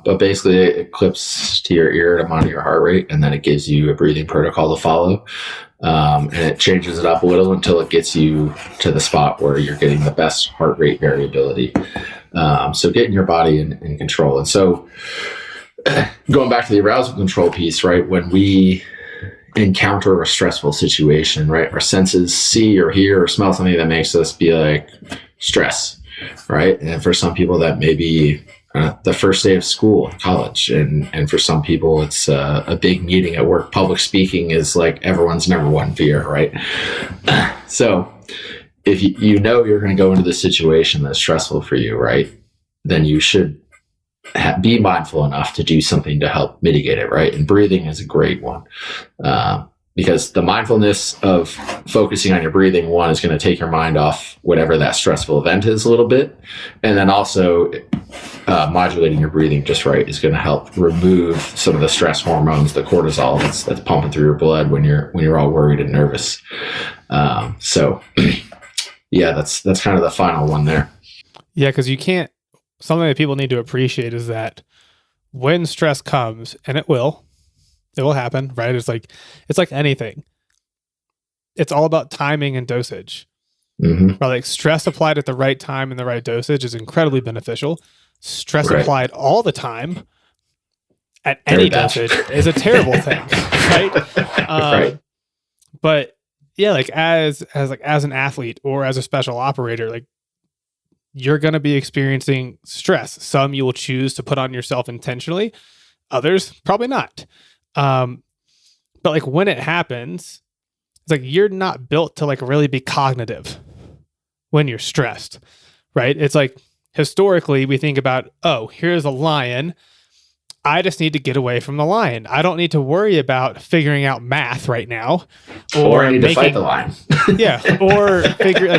But basically it clips to your ear to monitor your heart rate, and then it gives you a breathing protocol to follow. And it changes it up a little until it gets you to the spot where you're getting the best heart rate variability. So getting your body in control. And so going back to the arousal control piece, right? When we encounter a stressful situation, right? Our senses see or hear or smell something that makes us be like stress, right? And for some people that may be the first day of school, college. And for some people, it's a big meeting at work. Public speaking is like everyone's number one fear, right? So if you're going to go into this situation that's stressful for you, right? Then you should be mindful enough to do something to help mitigate it, right? And breathing is a great one. because the mindfulness of focusing on your breathing, one, is going to take your mind off whatever that stressful event is a little bit. And then also modulating your breathing just right is going to help remove some of the stress hormones, the cortisol that's pumping through your blood when you're all worried and nervous. So yeah, that's kind of the final one there. Yeah, because something that people need to appreciate is that when stress comes, and it will happen, right? It's like anything. It's all about timing and dosage. Mm-hmm. Right? Like stress applied at the right time and the right dosage is incredibly beneficial. Stress applied all the time at any dosage is a terrible thing, right? Right. But yeah, like as an athlete or as a special operator, like you're going to be experiencing stress. Some you will choose to put on yourself intentionally, others probably not. But like when it happens, it's like you're not built to like really be cognitive when you're stressed, right? It's like historically we think about, oh, here's a lion. I just need to get away from the lion. I don't need to worry about figuring out math right now, or I need to fight the lion. Yeah, or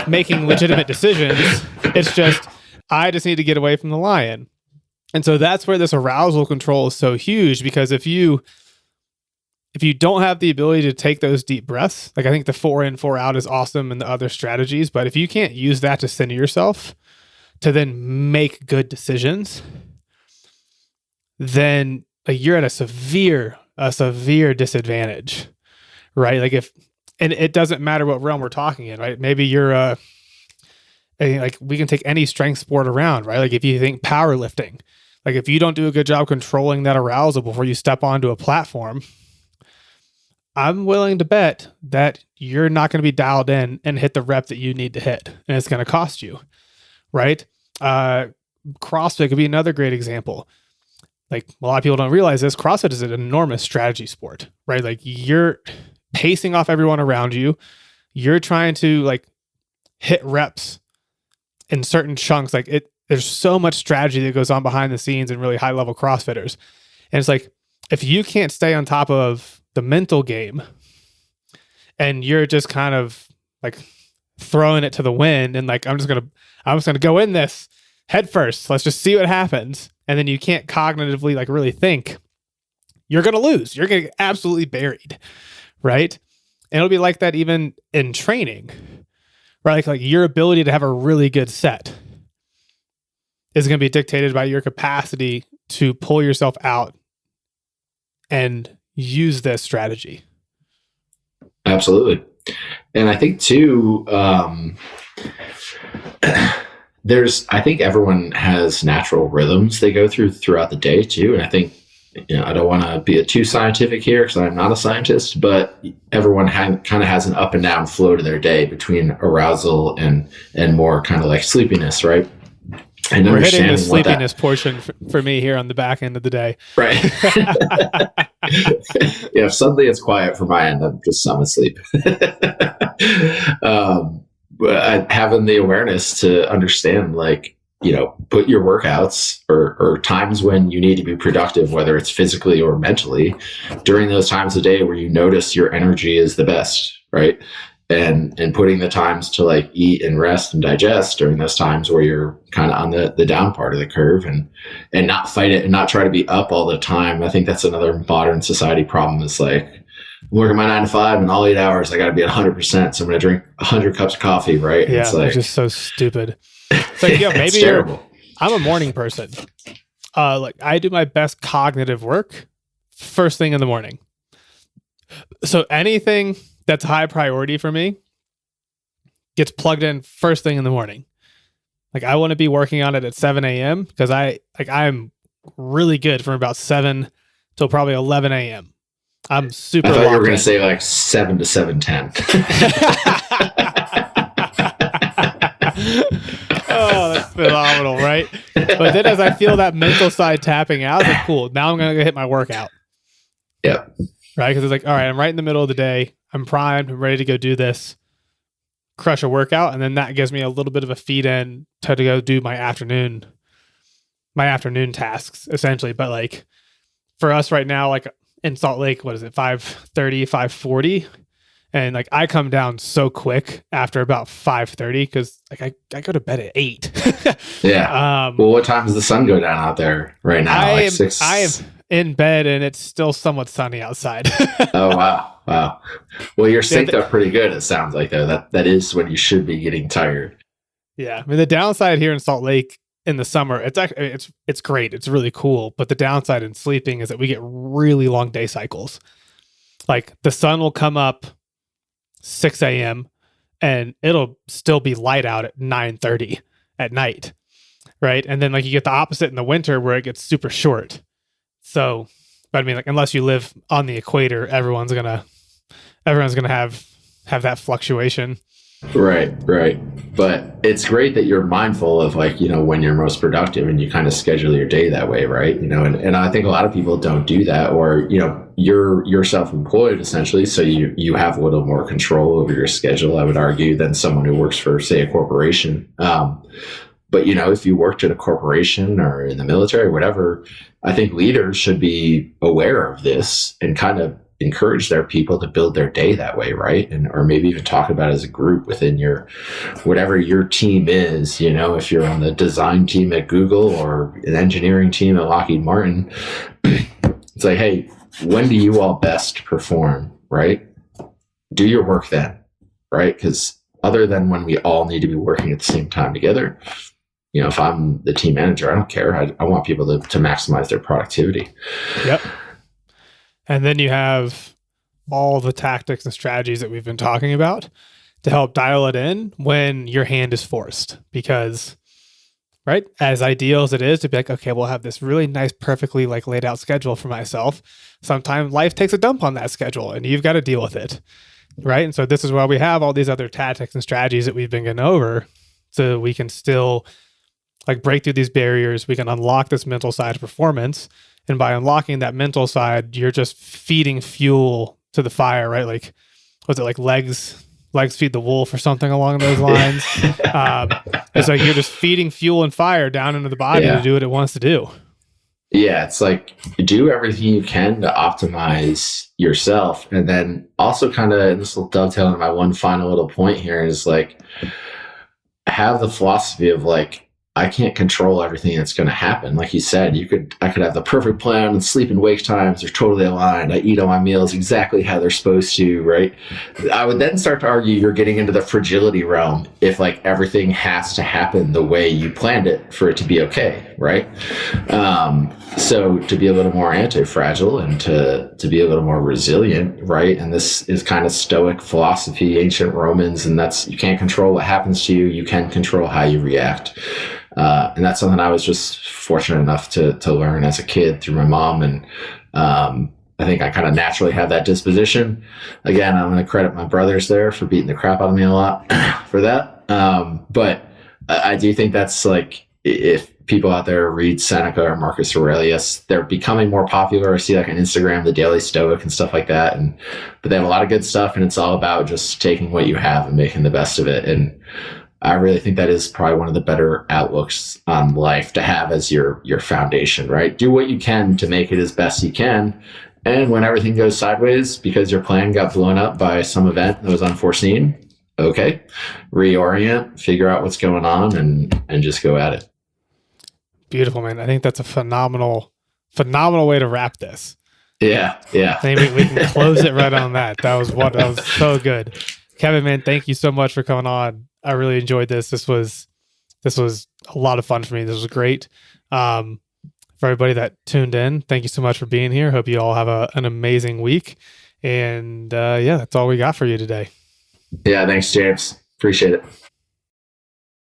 making legitimate decisions. It's just I just need to get away from the lion. And so that's where this arousal control is so huge, because if you don't have the ability to take those deep breaths, like I think the 4 in, 4 out is awesome and the other strategies, but if you can't use that to center yourself to then make good decisions, then like you're at a severe disadvantage, right? Like and it doesn't matter what realm we're talking in, right? Maybe you're like we can take any strength sport around, right? Like if you think powerlifting, like if you don't do a good job controlling that arousal before you step onto a platform, I'm willing to bet that you're not going to be dialed in and hit the rep that you need to hit, and it's going to cost you, right? CrossFit could be another great example. Like a lot of people don't realize this, CrossFit is an enormous strategy sport, right? Like you're pacing off everyone around you. You're trying to like hit reps in certain chunks. Like there's so much strategy that goes on behind the scenes in really high level CrossFitters. And it's like, if you can't stay on top of the mental game and you're just kind of like throwing it to the wind and like, I'm just going to go in this head first. Let's just see what happens. And then you can't cognitively like really think, you're going to lose. You're going to get absolutely buried. Right. And it'll be like that even in training, right? Like your ability to have a really good set is going to be dictated by your capacity to pull yourself out and use this strategy. Absolutely. And I think too, I think everyone has natural rhythms they go throughout the day too. And I think, I don't want to be too scientific here because I'm not a scientist, but everyone kind of has an up and down flow to their day between arousal and more kind of like sleepiness, right? And we're hitting the sleepiness portion for me here on the back end of the day. Right. Yeah, if suddenly it's quiet for my end, I'm asleep. But having the awareness to understand, like, put your workouts or times when you need to be productive, whether it's physically or mentally, during those times of day where you notice your energy is the best, right? And putting the times to like eat and rest and digest during those times where you're kind of on the down part of the curve, and not fight it and not try to be up all the time. I think that's another modern society problem, is like, I'm working my 9 to 5 and all 8 hours, I got to be at 100%. So I'm going to drink 100 cups of coffee, right? Yeah, it's like, it's just so stupid. It's like, maybe I'm a morning person. Like I do my best cognitive work first thing in the morning. So anything that's high priority for me gets plugged in first thing in the morning. Like I want to be working on it at 7 a.m. because I'm really good from about 7 till probably 11 a.m. I'm super. I thought you were going to say like 7 to 7:10. Oh, that's phenomenal, right? But then as I feel that mental side tapping out, it's like, cool. Now I'm going to hit my workout. Yep. Right? Because it's like, all right, I'm right in the middle of the day. I'm primed. I'm ready to go do this, crush a workout. And then that gives me a little bit of a feed in to go do my afternoon tasks, essentially. But like for us right now, like in Salt Lake, what is it, 5:30, 5:40? And like I come down so quick after about 5:30 because like I go to bed at 8. Yeah. Well, what time does the sun go down out there right now? I Like am six. I am in bed and it's still somewhat sunny outside. Oh wow, wow. Well, you're synced up pretty good. It sounds like though that is when you should be getting tired. Yeah, I mean the downside here in Salt Lake in the summer, it's actually it's great. It's really cool, but the downside in sleeping is that we get really long day cycles. Like the sun will come up 6 a.m. and it'll still be light out at 9:30 at night, right? And then like you get the opposite in the winter where it gets super short. So, but I mean, like unless you live on the equator, everyone's gonna have that fluctuation. Right, right. But it's great that you're mindful of like, when you're most productive and you kind of schedule your day that way, right? And I think a lot of people don't do that, or, you're self-employed essentially. So you have a little more control over your schedule, I would argue, than someone who works for, say, a corporation. But, if you worked at a corporation or in the military, whatever, I think leaders should be aware of this and kind of encourage their people to build their day that way, right? Or maybe even talk about it as a group within whatever your team is. If you're on the design team at Google or an engineering team at Lockheed Martin, it's like, hey, when do you all best perform, right? Do your work then, right? Because other than when we all need to be working at the same time together, if I'm the team manager, I don't care. I want people to maximize their productivity. Yep. And then you have all the tactics and strategies that we've been talking about to help dial it in when your hand is forced. Because, right, as ideal as it is to be like, okay, we'll have this really nice, perfectly like laid out schedule for myself. Sometimes life takes a dump on that schedule and you've got to deal with it, right? And so this is why we have all these other tactics and strategies that we've been going over so we can still like break through these barriers. We can unlock this mental side of performance. And by unlocking that mental side, you're just feeding fuel to the fire, right? Like, was it like legs feed the wolf or something along those lines? It's like you're just feeding fuel and fire down into the body to do what it wants to do. Yeah, it's like do everything you can to optimize yourself. And then also kind of, this will dovetail into my one final little point here, is like have the philosophy of like, I can't control everything that's going to happen. Like you said, I could have the perfect plan and sleep and wake times are totally aligned. I eat all my meals exactly how they're supposed to, right? I would then start to argue you're getting into the fragility realm if like everything has to happen the way you planned it for it to be okay, right? So to be a little more anti-fragile and to be a little more resilient, right? And this is kind of Stoic philosophy, ancient Romans, and that's, you can't control what happens to you. You can control how you react. And that's something I was just fortunate enough to learn as a kid through my mom. And I think I kind of naturally have that disposition. Again, I'm going to credit my brothers there for beating the crap out of me a lot for that. But I do think that's like, if people out there read Seneca or Marcus Aurelius, they're becoming more popular. I see like on Instagram, the Daily Stoic and stuff like that. But they have a lot of good stuff, and it's all about just taking what you have and making the best of it. And I really think that is probably one of the better outlooks on life to have as your foundation, right? Do what you can to make it as best you can. And when everything goes sideways because your plan got blown up by some event that was unforeseen, okay, reorient, figure out what's going on, and just go at it. Beautiful, man. I think that's a phenomenal way to wrap this. Yeah. I think we can close it right on that. That was so good. Kevin, man, thank you so much for coming on. I really enjoyed this. This was a lot of fun for me. This was great. For everybody that tuned in, thank you so much for being here. Hope you all have an amazing week. And that's all we got for you today. Yeah, thanks, James. Appreciate it.